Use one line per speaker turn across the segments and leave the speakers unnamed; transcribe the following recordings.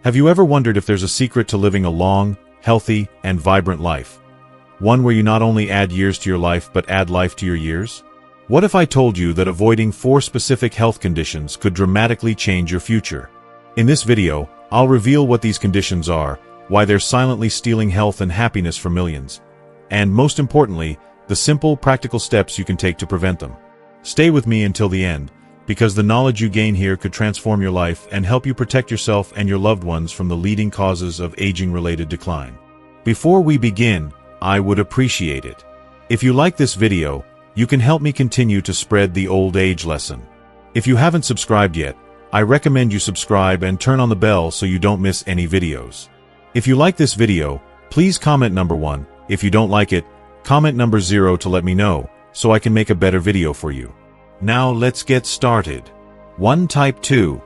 Have you ever wondered if there's a secret to living a long, healthy, and vibrant life? One where you not only add years to your life but add life to your years? What if I told you that avoiding 4 specific health conditions could dramatically change your future? In this video, I'll reveal what these conditions are, why they're silently stealing health and happiness from millions, and most importantly, the simple, practical steps you can take to prevent them. Stay with me until the end, because the knowledge you gain here could transform your life and help you protect yourself and your loved ones from the leading causes of aging-related decline. Before we begin, I would appreciate it if you like this video. You can help me continue to spread the old age lesson. If you haven't subscribed yet, I recommend you subscribe and turn on the bell so you don't miss any videos. If you like this video, please comment number 1. If you don't like it, comment number 0 to let me know, so I can make a better video for you. Now let's get started. 1. Type 2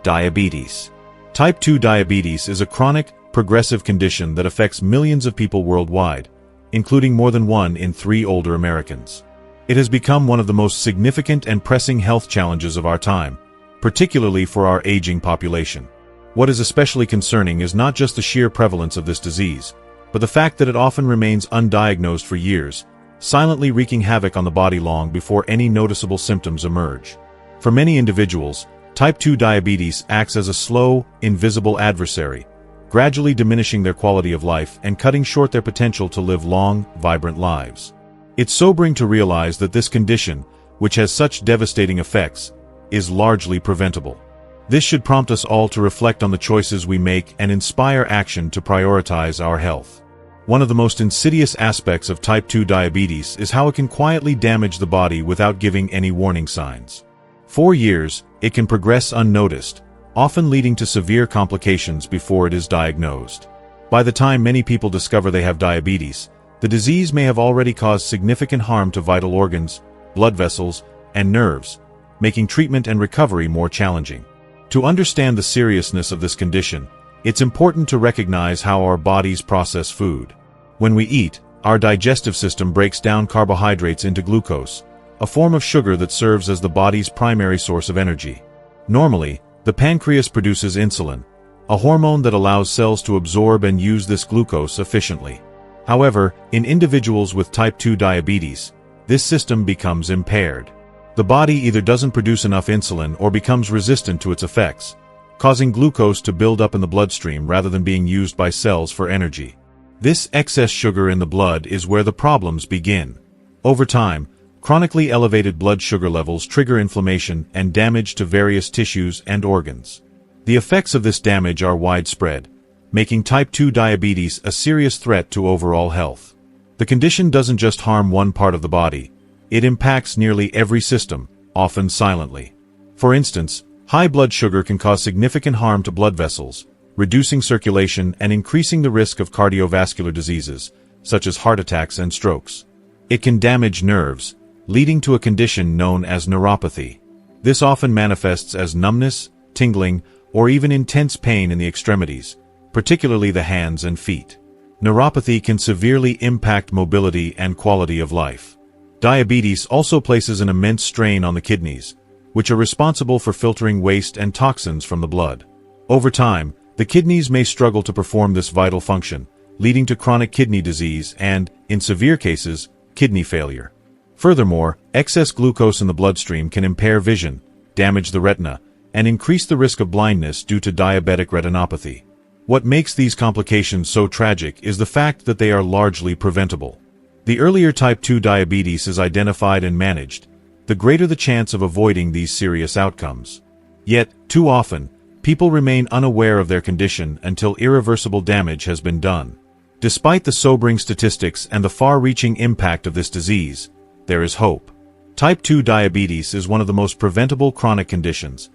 diabetes. Type 2 diabetes is a chronic, progressive condition that affects millions of people worldwide, including more than 1 in 3 older Americans. It has become one of the most significant and pressing health challenges of our time, particularly for our aging population. What is especially concerning is not just the sheer prevalence of this disease, but the fact that it often remains undiagnosed for years, silently wreaking havoc on the body long before any noticeable symptoms emerge. For many individuals, type 2 diabetes acts as a slow, invisible adversary, gradually diminishing their quality of life and cutting short their potential to live long, vibrant lives. It's sobering to realize that this condition, which has such devastating effects, is largely preventable. This should prompt us all to reflect on the choices we make and inspire action to prioritize our health. One of the most insidious aspects of type 2 diabetes is how it can quietly damage the body without giving any warning signs. For years, it can progress unnoticed, often leading to severe complications before it is diagnosed. By the time many people discover they have diabetes, the disease may have already caused significant harm to vital organs, blood vessels, and nerves, making treatment and recovery more challenging. To understand the seriousness of this condition, it's important to recognize how our bodies process food. When we eat, our digestive system breaks down carbohydrates into glucose, a form of sugar that serves as the body's primary source of energy. Normally, the pancreas produces insulin, a hormone that allows cells to absorb and use this glucose efficiently. However, in individuals with type 2 diabetes, this system becomes impaired. The body either doesn't produce enough insulin or becomes resistant to its effects, causing glucose to build up in the bloodstream rather than being used by cells for energy. This excess sugar in the blood is where the problems begin. Over time, chronically elevated blood sugar levels trigger inflammation and damage to various tissues and organs. The effects of this damage are widespread, making type 2 diabetes a serious threat to overall health. The condition doesn't just harm one part of the body, it impacts nearly every system, often silently. For instance, high blood sugar can cause significant harm to blood vessels, reducing circulation and increasing the risk of cardiovascular diseases, such as heart attacks and strokes. It can damage nerves, leading to a condition known as neuropathy. This often manifests as numbness, tingling, or even intense pain in the extremities, particularly the hands and feet. Neuropathy can severely impact mobility and quality of life. Diabetes also places an immense strain on the kidneys, which are responsible for filtering waste and toxins from the blood. Over time, the kidneys may struggle to perform this vital function, leading to chronic kidney disease and, in severe cases, kidney failure. Furthermore, excess glucose in the bloodstream can impair vision, damage the retina, and increase the risk of blindness due to diabetic retinopathy. What makes these complications so tragic is the fact that they are largely preventable. The earlier type 2 diabetes is identified and managed, the greater the chance of avoiding these serious outcomes. Yet, too often, people remain unaware of their condition until irreversible damage has been done. Despite the sobering statistics and the far-reaching impact of this disease, there is hope. Type 2 diabetes is one of the most preventable chronic conditions,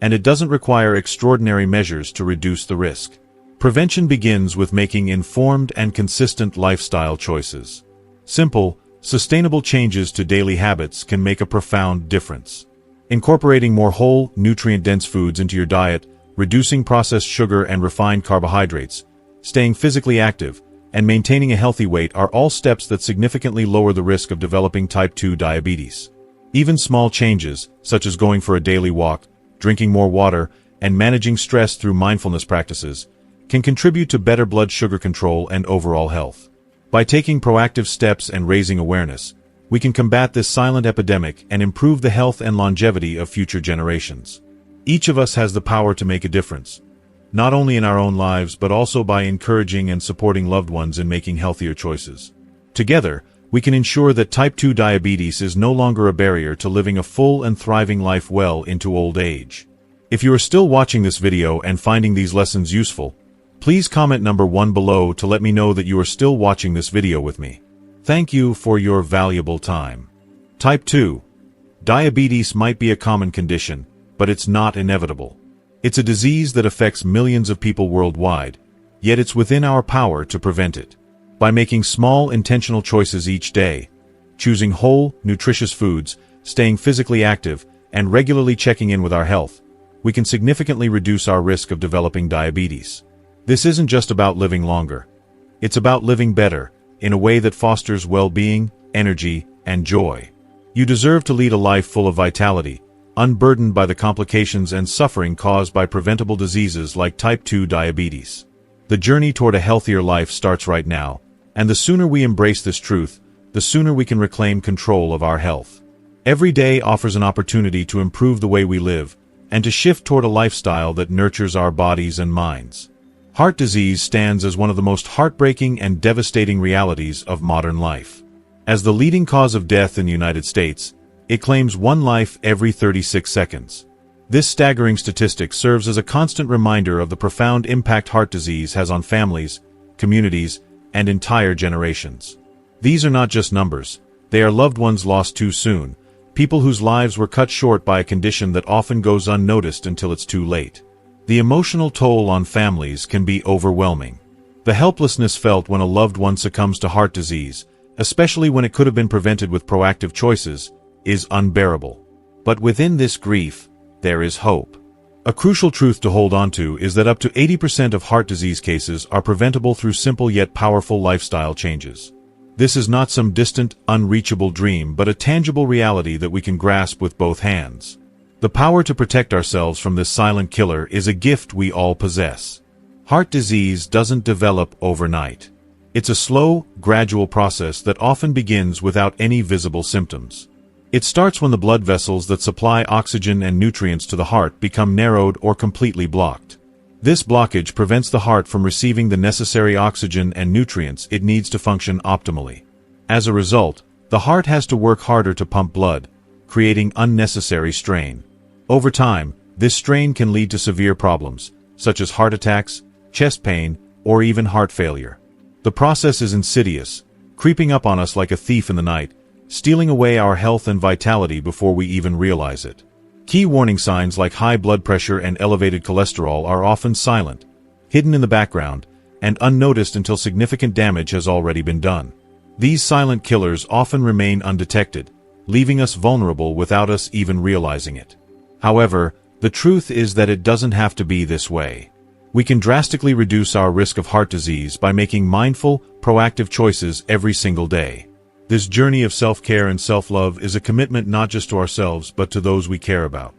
and it doesn't require extraordinary measures to reduce the risk. Prevention begins with making informed and consistent lifestyle choices. Simple, sustainable changes to daily habits can make a profound difference. Incorporating more whole, nutrient-dense foods into your diet, reducing processed sugar and refined carbohydrates, staying physically active, and maintaining a healthy weight are all steps that significantly lower the risk of developing type 2 diabetes. Even small changes, such as going for a daily walk, drinking more water, and managing stress through mindfulness practices, can contribute to better blood sugar control and overall health. By taking proactive steps and raising awareness, we can combat this silent epidemic and improve the health and longevity of future generations. Each of us has the power to make a difference, not only in our own lives but also by encouraging and supporting loved ones in making healthier choices. Together, we can ensure that type 2 diabetes is no longer a barrier to living a full and thriving life well into old age. If you are still watching this video and finding these lessons useful, please comment number 1 below to let me know that you are still watching this video with me. Thank you for your valuable time. Type 2 diabetes might be a common condition, but it's not inevitable. It's a disease that affects millions of people worldwide, yet it's within our power to prevent it. By making small, intentional choices each day, choosing whole, nutritious foods, staying physically active, and regularly checking in with our health, we can significantly reduce our risk of developing diabetes. This isn't just about living longer. It's about living better, in a way that fosters well-being, energy, and joy. You deserve to lead a life full of vitality, unburdened by the complications and suffering caused by preventable diseases like type 2 diabetes. The journey toward a healthier life starts right now, and the sooner we embrace this truth, the sooner we can reclaim control of our health. Every day offers an opportunity to improve the way we live, and to shift toward a lifestyle that nurtures our bodies and minds. Heart disease stands as one of the most heartbreaking and devastating realities of modern life. As the leading cause of death in the United States, it claims one life every 36 seconds. This staggering statistic serves as a constant reminder of the profound impact heart disease has on families, communities, and entire generations. These are not just numbers, they are loved ones lost too soon, people whose lives were cut short by a condition that often goes unnoticed until it's too late. The emotional toll on families can be overwhelming. The helplessness felt when a loved one succumbs to heart disease, especially when it could have been prevented with proactive choices, is unbearable. But within this grief, there is hope. A crucial truth to hold on to is that up to 80% of heart disease cases are preventable through simple yet powerful lifestyle changes. This is not some distant, unreachable dream but a tangible reality that we can grasp with both hands. The power to protect ourselves from this silent killer is a gift we all possess. Heart disease doesn't develop overnight. It's a slow, gradual process that often begins without any visible symptoms. It starts when the blood vessels that supply oxygen and nutrients to the heart become narrowed or completely blocked. This blockage prevents the heart from receiving the necessary oxygen and nutrients it needs to function optimally. As a result, the heart has to work harder to pump blood, creating unnecessary strain. Over time, this strain can lead to severe problems, such as heart attacks, chest pain, or even heart failure. The process is insidious, creeping up on us like a thief in the night, stealing away our health and vitality before we even realize it. Key warning signs like high blood pressure and elevated cholesterol are often silent, hidden in the background, and unnoticed until significant damage has already been done. These silent killers often remain undetected, leaving us vulnerable without us even realizing it. However, the truth is that it doesn't have to be this way. We can drastically reduce our risk of heart disease by making mindful, proactive choices every single day. This journey of self-care and self-love is a commitment not just to ourselves but to those we care about.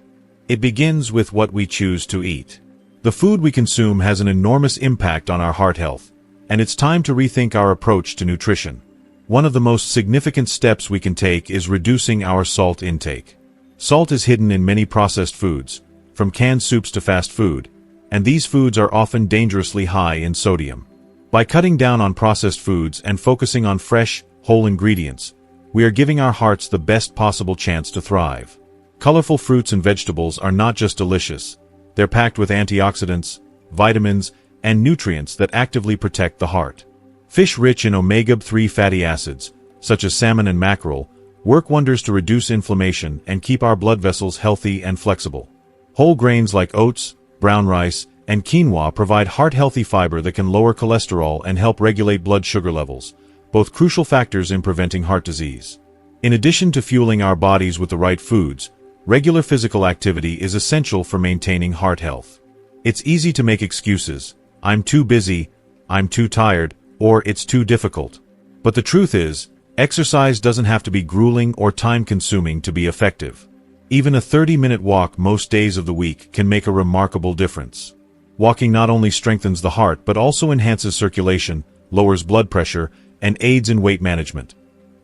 It begins with what we choose to eat. The food we consume has an enormous impact on our heart health, and it's time to rethink our approach to nutrition. One of the most significant steps we can take is reducing our salt intake. Salt is hidden in many processed foods, from canned soups to fast food, and these foods are often dangerously high in sodium. By cutting down on processed foods and focusing on fresh, whole ingredients, we are giving our hearts the best possible chance to thrive. Colorful fruits and vegetables are not just delicious, they're packed with antioxidants, vitamins, and nutrients that actively protect the heart. Fish rich in omega-3 fatty acids, such as salmon and mackerel, work wonders to reduce inflammation and keep our blood vessels healthy and flexible. Whole grains like oats, brown rice, and quinoa provide heart-healthy fiber that can lower cholesterol and help regulate blood sugar levels, both crucial factors in preventing heart disease. In addition to fueling our bodies with the right foods, regular physical activity is essential for maintaining heart health. It's easy to make excuses, I'm too busy, I'm too tired, or it's too difficult. But the truth is, exercise doesn't have to be grueling or time-consuming to be effective. Even a 30-minute walk most days of the week can make a remarkable difference. Walking not only strengthens the heart but also enhances circulation, lowers blood pressure, and aids in weight management.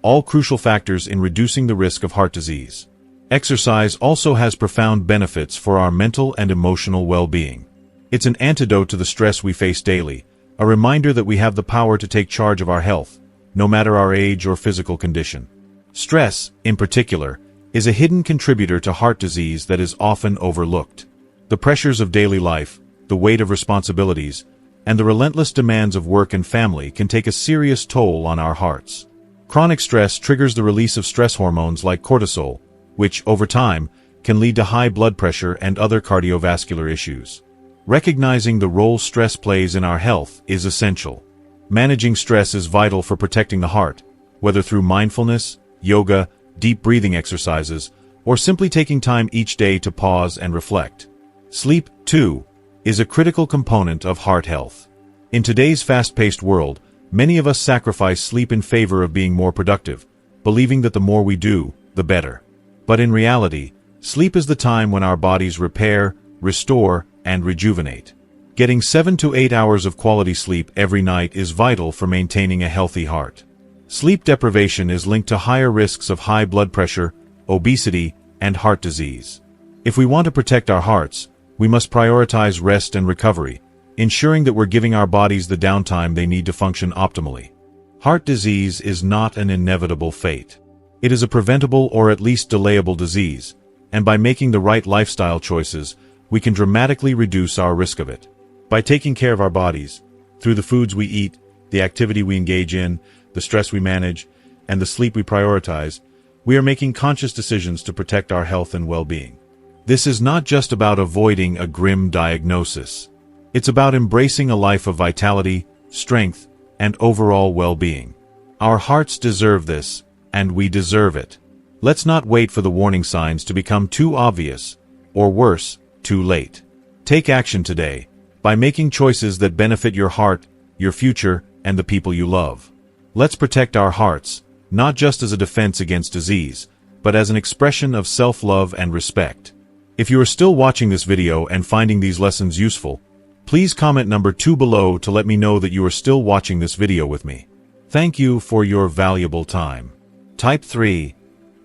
All crucial factors in reducing the risk of heart disease. Exercise also has profound benefits for our mental and emotional well-being. It's an antidote to the stress we face daily, a reminder that we have the power to take charge of our health, no matter our age or physical condition. Stress, in particular, is a hidden contributor to heart disease that is often overlooked. The pressures of daily life, the weight of responsibilities, and the relentless demands of work and family can take a serious toll on our hearts. Chronic stress triggers the release of stress hormones like cortisol, which, over time, can lead to high blood pressure and other cardiovascular issues. Recognizing the role stress plays in our health is essential. Managing stress is vital for protecting the heart, whether through mindfulness, yoga, deep breathing exercises, or simply taking time each day to pause and reflect. Sleep, too, is a critical component of heart health. In today's fast-paced world, many of us sacrifice sleep in favor of being more productive, believing that the more we do, the better. But in reality, sleep is the time when our bodies repair, restore, and rejuvenate. Getting 7 to 8 hours of quality sleep every night is vital for maintaining a healthy heart. Sleep deprivation is linked to higher risks of high blood pressure, obesity, and heart disease. If we want to protect our hearts, we must prioritize rest and recovery, ensuring that we're giving our bodies the downtime they need to function optimally. Heart disease is not an inevitable fate. It is a preventable or at least delayable disease, and by making the right lifestyle choices, we can dramatically reduce our risk of it. By taking care of our bodies, through the foods we eat, the activity we engage in, the stress we manage, and the sleep we prioritize, we are making conscious decisions to protect our health and well-being. This is not just about avoiding a grim diagnosis. It's about embracing a life of vitality, strength, and overall well-being. Our hearts deserve this, and we deserve it. Let's not wait for the warning signs to become too obvious, or worse, too late. Take action today, by making choices that benefit your heart, your future, and the people you love. Let's protect our hearts, not just as a defense against disease, but as an expression of self-love and respect. If you are still watching this video and finding these lessons useful, please comment number 2 below to let me know that you are still watching this video with me. Thank you for your valuable time. Type 3.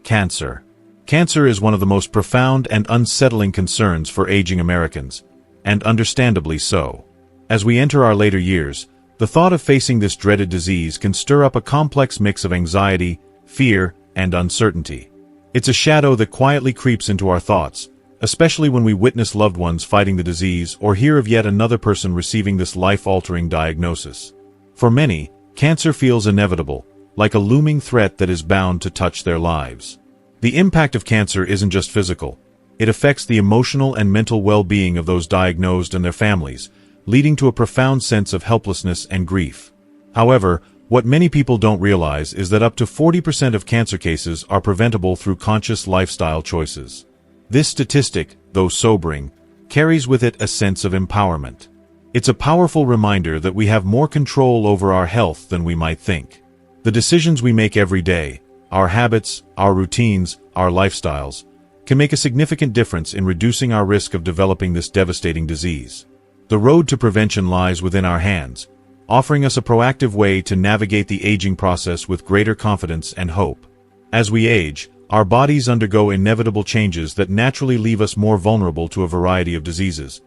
Cancer. Cancer is one of the most profound and unsettling concerns for aging Americans, and understandably so. As we enter our later years, the thought of facing this dreaded disease can stir up a complex mix of anxiety, fear, and uncertainty. It's a shadow that quietly creeps into our thoughts, especially when we witness loved ones fighting the disease or hear of yet another person receiving this life-altering diagnosis. For many, cancer feels inevitable, like a looming threat that is bound to touch their lives. The impact of cancer isn't just physical. It affects the emotional and mental well-being of those diagnosed and their families, leading to a profound sense of helplessness and grief. However, what many people don't realize is that up to 40% of cancer cases are preventable through conscious lifestyle choices. This statistic, though sobering, carries with it a sense of empowerment. It's a powerful reminder that we have more control over our health than we might think. The decisions we make every day, our habits, our routines, our lifestyles, can make a significant difference in reducing our risk of developing this devastating disease. The road to prevention lies within our hands, offering us a proactive way to navigate the aging process with greater confidence and hope. As we age, our bodies undergo inevitable changes that naturally leave us more vulnerable to a variety of diseases,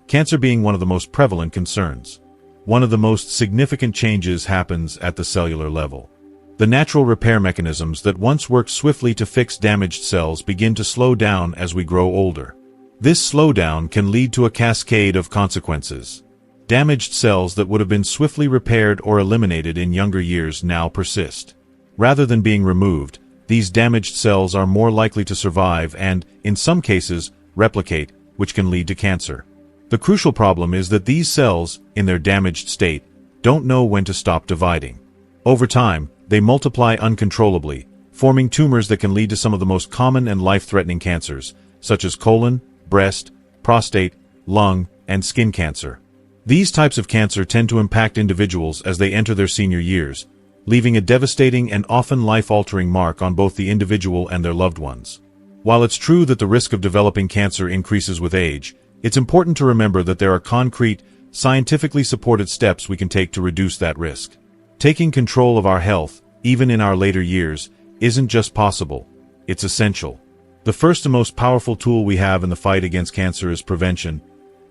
cancer being one of the most prevalent concerns. One of the most significant changes happens at the cellular level. The natural repair mechanisms that once worked swiftly to fix damaged cells begin to slow down as we grow older. This slowdown can lead to a cascade of consequences. Damaged cells that would have been swiftly repaired or eliminated in younger years now persist. Rather than being removed, these damaged cells are more likely to survive and, in some cases, replicate, which can lead to cancer. The crucial problem is that these cells, in their damaged state, don't know when to stop dividing. Over time, they multiply uncontrollably, forming tumors that can lead to some of the most common and life-threatening cancers, such as colon, breast, prostate, lung, and skin cancer. These types of cancer tend to impact individuals as they enter their senior years, leaving a devastating and often life-altering mark on both the individual and their loved ones. While it's true that the risk of developing cancer increases with age, it's important to remember that there are concrete, scientifically supported steps we can take to reduce that risk. Taking control of our health, even in our later years, isn't just possible, it's essential. The first and most powerful tool we have in the fight against cancer is prevention,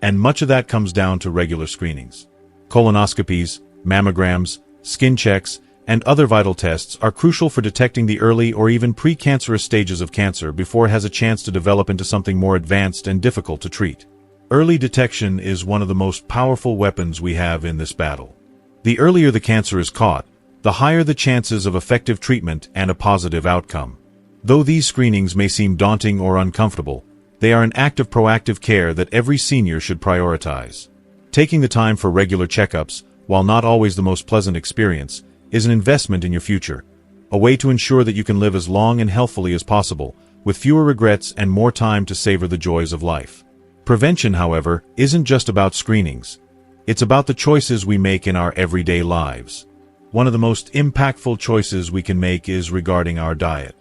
and much of that comes down to regular screenings. Colonoscopies, mammograms, skin checks, and other vital tests are crucial for detecting the early or even precancerous stages of cancer before it has a chance to develop into something more advanced and difficult to treat. Early detection is one of the most powerful weapons we have in this battle. The earlier the cancer is caught, the higher the chances of effective treatment and a positive outcome. Though these screenings may seem daunting or uncomfortable, they are an act of proactive care that every senior should prioritize. Taking the time for regular checkups, while not always the most pleasant experience, is an investment in your future, a way to ensure that you can live as long and healthfully as possible, with fewer regrets and more time to savor the joys of life. Prevention, however, isn't just about screenings. It's about the choices we make in our everyday lives. One of the most impactful choices we can make is regarding our diet.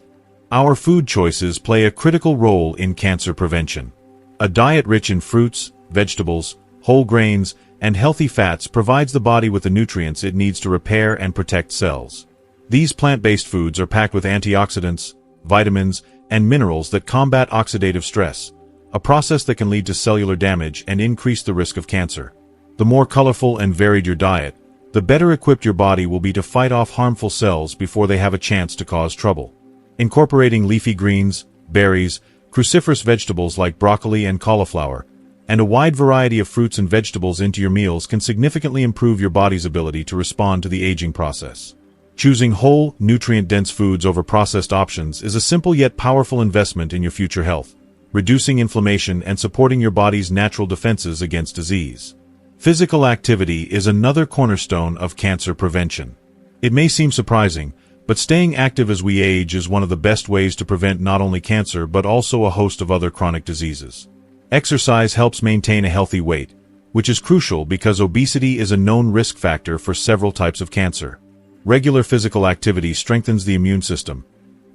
Our food choices play a critical role in cancer prevention. A diet rich in fruits, vegetables, whole grains, and healthy fats provides the body with the nutrients it needs to repair and protect cells. These plant-based foods are packed with antioxidants, vitamins, and minerals that combat oxidative stress, a process that can lead to cellular damage and increase the risk of cancer. The more colorful and varied your diet, the better equipped your body will be to fight off harmful cells before they have a chance to cause trouble. Incorporating leafy greens, berries, cruciferous vegetables like broccoli and cauliflower, and a wide variety of fruits and vegetables into your meals can significantly improve your body's ability to respond to the aging process. Choosing whole, nutrient-dense foods over processed options is a simple yet powerful investment in your future health, reducing inflammation and supporting your body's natural defenses against disease. Physical activity is another cornerstone of cancer prevention. It may seem surprising, but staying active as we age is one of the best ways to prevent not only cancer but also a host of other chronic diseases. Exercise helps maintain a healthy weight, which is crucial because obesity is a known risk factor for several types of cancer. Regular physical activity strengthens the immune system,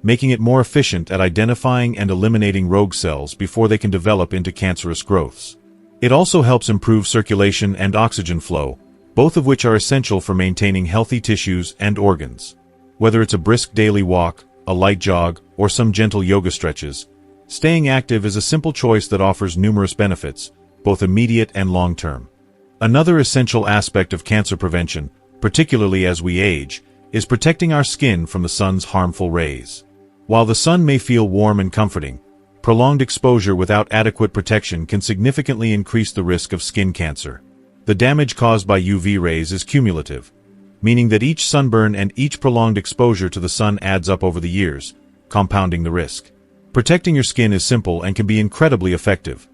making it more efficient at identifying and eliminating rogue cells before they can develop into cancerous growths. It also helps improve circulation and oxygen flow, both of which are essential for maintaining healthy tissues and organs. Whether it's a brisk daily walk, a light jog, or some gentle yoga stretches, staying active is a simple choice that offers numerous benefits, both immediate and long-term. Another essential aspect of cancer prevention, particularly as we age, is protecting our skin from the sun's harmful rays. While the sun may feel warm and comforting, prolonged exposure without adequate protection can significantly increase the risk of skin cancer. The damage caused by UV rays is cumulative, meaning that each sunburn and each prolonged exposure to the sun adds up over the years, compounding the risk. Protecting your skin is simple and can be incredibly effective.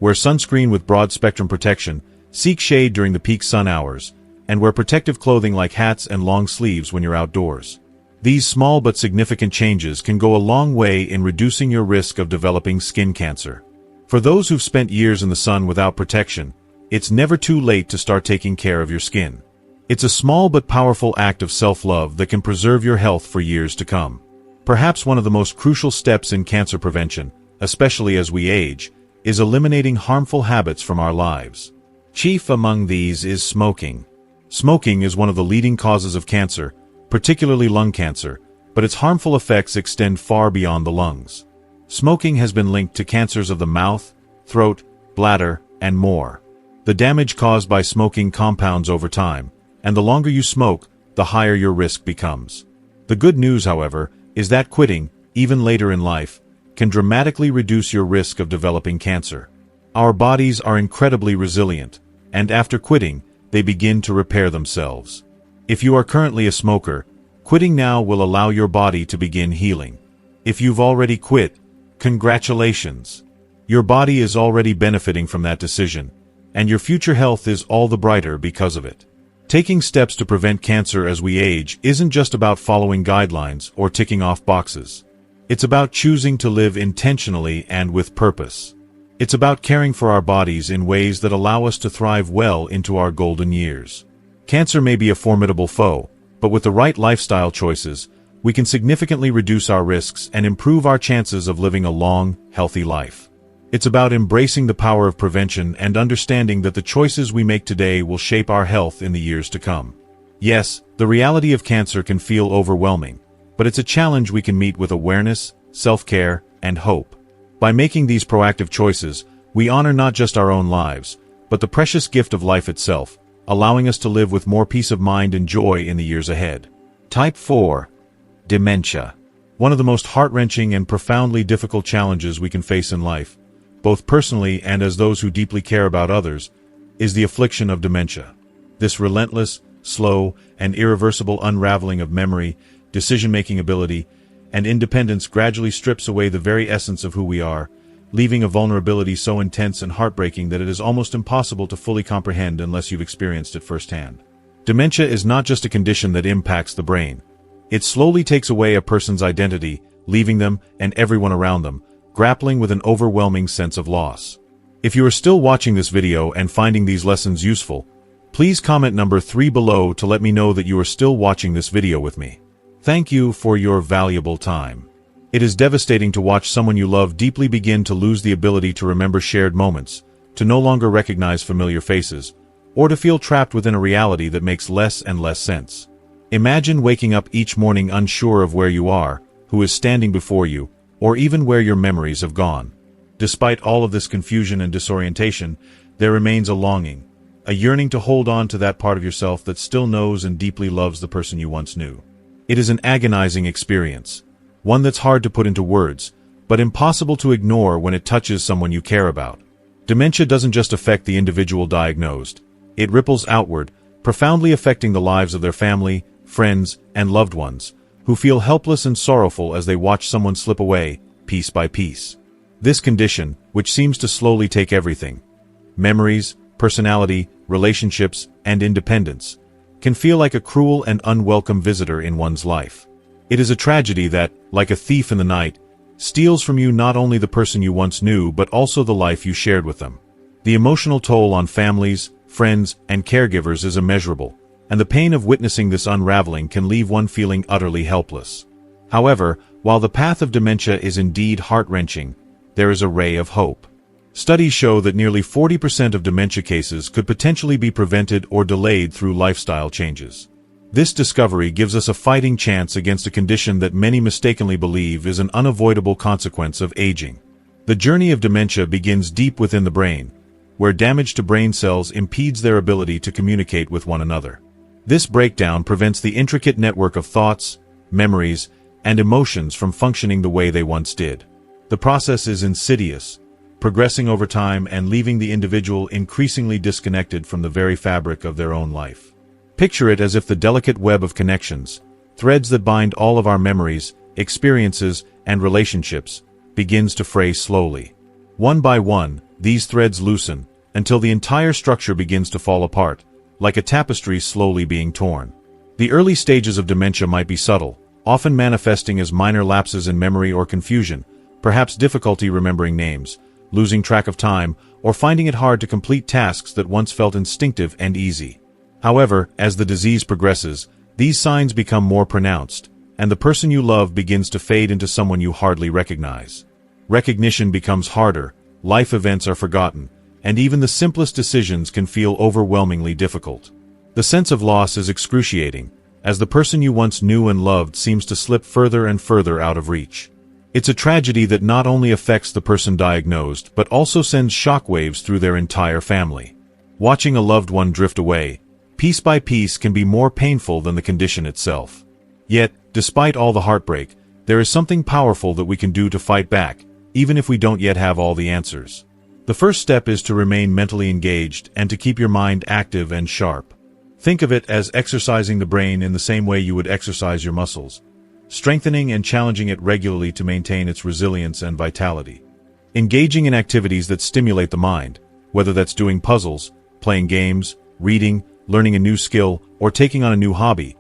Wear sunscreen with broad-spectrum protection, seek shade during the peak sun hours, and wear protective clothing like hats and long sleeves when you're outdoors. These small but significant changes can go a long way in reducing your risk of developing skin cancer. For those who've spent years in the sun without protection, it's never too late to start taking care of your skin. It's a small but powerful act of self-love that can preserve your health for years to come. Perhaps one of the most crucial steps in cancer prevention, especially as we age, is eliminating harmful habits from our lives. Chief among these is smoking. Smoking is one of the leading causes of cancer, particularly lung cancer, but its harmful effects extend far beyond the lungs. Smoking has been linked to cancers of the mouth, throat, bladder, and more. The damage caused by smoking compounds over time, and the longer you smoke, the higher your risk becomes. The good news, however, is that quitting, even later in life, can dramatically reduce your risk of developing cancer. Our bodies are incredibly resilient, and after quitting, they begin to repair themselves. If you are currently a smoker, quitting now will allow your body to begin healing. If you've already quit, congratulations! Your body is already benefiting from that decision, and your future health is all the brighter because of it. Taking steps to prevent cancer as we age isn't just about following guidelines or ticking off boxes. It's about choosing to live intentionally and with purpose. It's about caring for our bodies in ways that allow us to thrive well into our golden years. Cancer may be a formidable foe, but with the right lifestyle choices, we can significantly reduce our risks and improve our chances of living a long, healthy life. It's about embracing the power of prevention and understanding that the choices we make today will shape our health in the years to come. Yes, the reality of cancer can feel overwhelming, but it's a challenge we can meet with awareness, self-care, and hope. By making these proactive choices, we honor not just our own lives, but the precious gift of life itself, allowing us to live with more peace of mind and joy in the years ahead. Type 4. Dementia. One of the most heart-wrenching and profoundly difficult challenges we can face in life, both personally and as those who deeply care about others, is the affliction of dementia. This relentless, slow, and irreversible unraveling of memory, decision-making ability, and independence gradually strips away the very essence of who we are, leaving a vulnerability so intense and heartbreaking that it is almost impossible to fully comprehend unless you've experienced it firsthand. Dementia is not just a condition that impacts the brain. It slowly takes away a person's identity, leaving them, and everyone around them, grappling with an overwhelming sense of loss. If you are still watching this video and finding these lessons useful, please comment number 3 below to let me know that you are still watching this video with me. Thank you for your valuable time. It is devastating to watch someone you love deeply begin to lose the ability to remember shared moments, to no longer recognize familiar faces, or to feel trapped within a reality that makes less and less sense. Imagine waking up each morning unsure of where you are, who is standing before you, or even where your memories have gone. Despite all of this confusion and disorientation, there remains a longing, a yearning to hold on to that part of yourself that still knows and deeply loves the person you once knew. It is an agonizing experience, one that's hard to put into words, but impossible to ignore when it touches someone you care about. Dementia doesn't just affect the individual diagnosed, it ripples outward, profoundly affecting the lives of their family, friends, and loved ones, who feel helpless and sorrowful as they watch someone slip away, piece by piece. This condition, which seems to slowly take everything, memories, personality, relationships, and independence, can feel like a cruel and unwelcome visitor in one's life. It is a tragedy that, like a thief in the night, steals from you not only the person you once knew but also the life you shared with them. The emotional toll on families, friends, and caregivers is immeasurable, and the pain of witnessing this unraveling can leave one feeling utterly helpless. However, while the path of dementia is indeed heart-wrenching, there is a ray of hope. Studies show that nearly 40% of dementia cases could potentially be prevented or delayed through lifestyle changes. This discovery gives us a fighting chance against a condition that many mistakenly believe is an unavoidable consequence of aging. The journey of dementia begins deep within the brain, where damage to brain cells impedes their ability to communicate with one another. This breakdown prevents the intricate network of thoughts, memories, and emotions from functioning the way they once did. The process is insidious, progressing over time and leaving the individual increasingly disconnected from the very fabric of their own life. Picture it as if the delicate web of connections, threads that bind all of our memories, experiences, and relationships, begins to fray slowly. One by one, these threads loosen, until the entire structure begins to fall apart, like a tapestry slowly being torn. The early stages of dementia might be subtle, often manifesting as minor lapses in memory or confusion, perhaps difficulty remembering names, losing track of time, or finding it hard to complete tasks that once felt instinctive and easy. However, as the disease progresses, these signs become more pronounced, and the person you love begins to fade into someone you hardly recognize. Recognition becomes harder, life events are forgotten, and even the simplest decisions can feel overwhelmingly difficult. The sense of loss is excruciating, as the person you once knew and loved seems to slip further and further out of reach. It's a tragedy that not only affects the person diagnosed but also sends shockwaves through their entire family. Watching a loved one drift away, piece by piece, can be more painful than the condition itself. Yet, despite all the heartbreak, there is something powerful that we can do to fight back, even if we don't yet have all the answers. The first step is to remain mentally engaged and to keep your mind active and sharp. Think of it as exercising the brain in the same way you would exercise your muscles, strengthening and challenging it regularly to maintain its resilience and vitality. Engaging in activities that stimulate the mind, whether that's doing puzzles, playing games, reading, learning a new skill, or taking on a new hobby,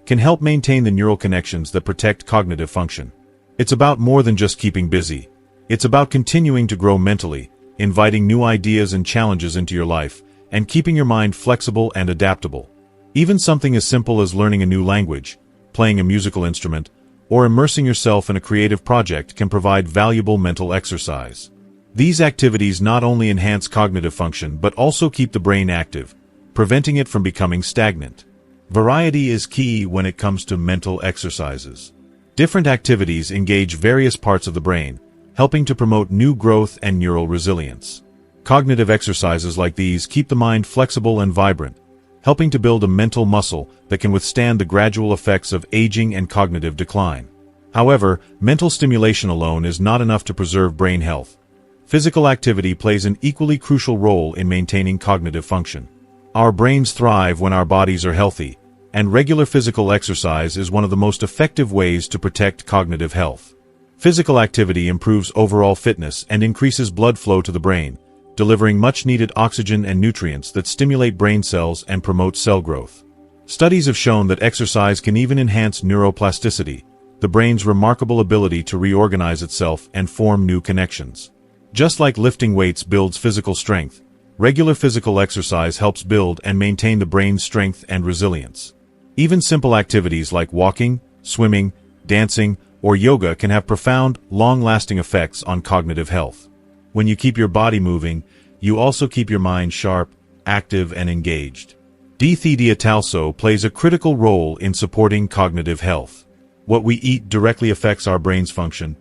can help maintain the neural connections that protect cognitive function. It's about more than just keeping busy. It's about continuing to grow mentally, inviting new ideas and challenges into your life, and keeping your mind flexible and adaptable. Even something as simple as learning a new language, playing a musical instrument, or immersing yourself in a creative project can provide valuable mental exercise. These activities not only enhance cognitive function but also keep the brain active, preventing it from becoming stagnant. Variety is key when it comes to mental exercises. Different activities engage various parts of the brain, helping to promote new growth and neural resilience. Cognitive exercises like these keep the mind flexible and vibrant, helping to build a mental muscle that can withstand the gradual effects of aging and cognitive decline. However, mental stimulation alone is not enough to preserve brain health. Physical activity plays an equally crucial role in maintaining cognitive function. Our brains thrive when our bodies are healthy, and regular physical exercise is one of the most effective ways to protect cognitive health. Physical activity improves overall fitness and increases blood flow to the brain, delivering much-needed oxygen and nutrients that stimulate brain cells and promote cell growth. Studies have shown that exercise can even enhance neuroplasticity, the brain's remarkable ability to reorganize itself and form new connections. Just like lifting weights builds physical strength, regular physical exercise helps build and maintain the brain's strength and resilience. Even simple activities like walking, swimming, dancing, or yoga can have profound, long-lasting effects on cognitive health. When you keep your body moving, you also keep your mind sharp, active, and engaged. D-theta plays a critical role in supporting cognitive health. What we eat directly affects our brain's function,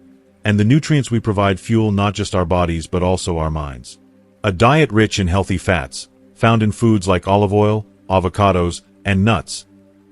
and the nutrients we provide fuel not just our bodies but also our minds. A diet rich in healthy fats, found in foods like olive oil, avocados, and nuts,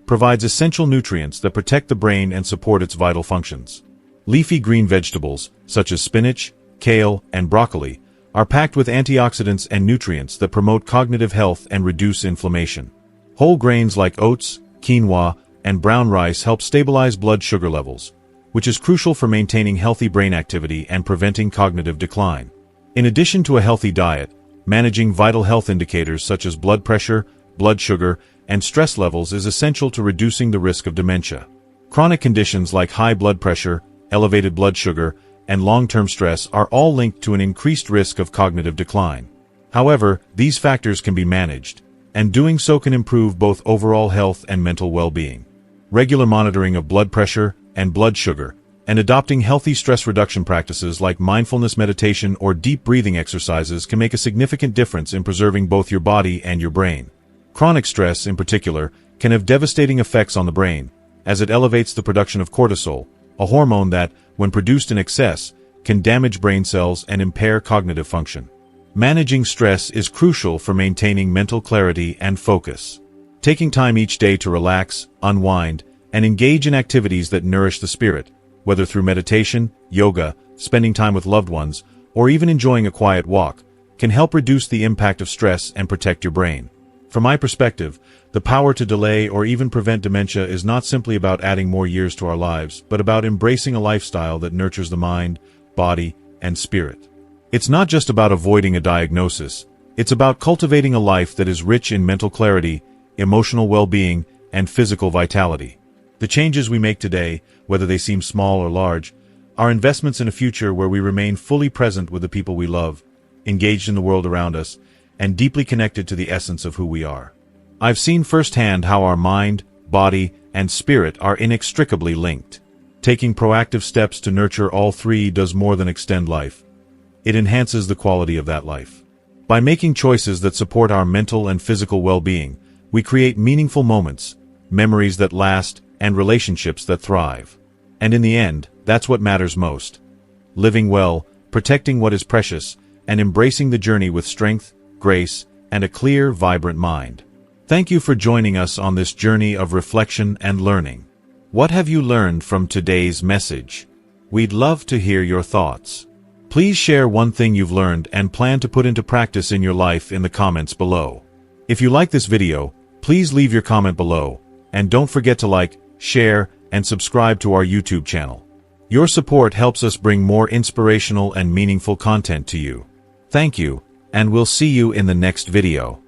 provides essential nutrients that protect the brain and support its vital functions. Leafy green vegetables, such as spinach, kale, and broccoli, are packed with antioxidants and nutrients that promote cognitive health and reduce inflammation. Whole grains like oats, quinoa, and brown rice help stabilize blood sugar levels, which is crucial for maintaining healthy brain activity and preventing cognitive decline. In addition to a healthy diet, managing vital health indicators such as blood pressure, blood sugar, and stress levels is essential to reducing the risk of dementia. Chronic conditions like high blood pressure, elevated blood sugar, and long-term stress are all linked to an increased risk of cognitive decline. However, these factors can be managed, and doing so can improve both overall health and mental well-being. Regular monitoring of blood pressure and blood sugar, and adopting healthy stress reduction practices like mindfulness meditation or deep breathing exercises can make a significant difference in preserving both your body and your brain. Chronic stress, in particular, can have devastating effects on the brain, as it elevates the production of cortisol, a hormone that, when produced in excess, can damage brain cells and impair cognitive function. Managing stress is crucial for maintaining mental clarity and focus. Taking time each day to relax, unwind, and engage in activities that nourish the spirit, whether through meditation, yoga, spending time with loved ones, or even enjoying a quiet walk, can help reduce the impact of stress and protect your brain. From my perspective, the power to delay or even prevent dementia is not simply about adding more years to our lives, but about embracing a lifestyle that nurtures the mind, body, and spirit. It's not just about avoiding a diagnosis, it's about cultivating a life that is rich in mental clarity, emotional well-being, and physical vitality. The changes we make today, whether they seem small or large, are investments in a future where we remain fully present with the people we love, engaged in the world around us, and deeply connected to the essence of who we are. I've seen firsthand how our mind, body, and spirit are inextricably linked. Taking proactive steps to nurture all three does more than extend life. It enhances the quality of that life. By making choices that support our mental and physical well-being, we create meaningful moments, memories that last, and relationships that thrive. And in the end, that's what matters most. Living well, protecting what is precious, and embracing the journey with strength, grace, and a clear, vibrant mind. Thank you for joining us on this journey of reflection and learning. What have you learned from today's message? We'd love to hear your thoughts. Please share one thing you've learned and plan to put into practice in your life in the comments below. If you like this video, please leave your comment below, and don't forget to like, share, and subscribe to our YouTube channel. Your support helps us bring more inspirational and meaningful content to you. Thank you, and we'll see you in the next video.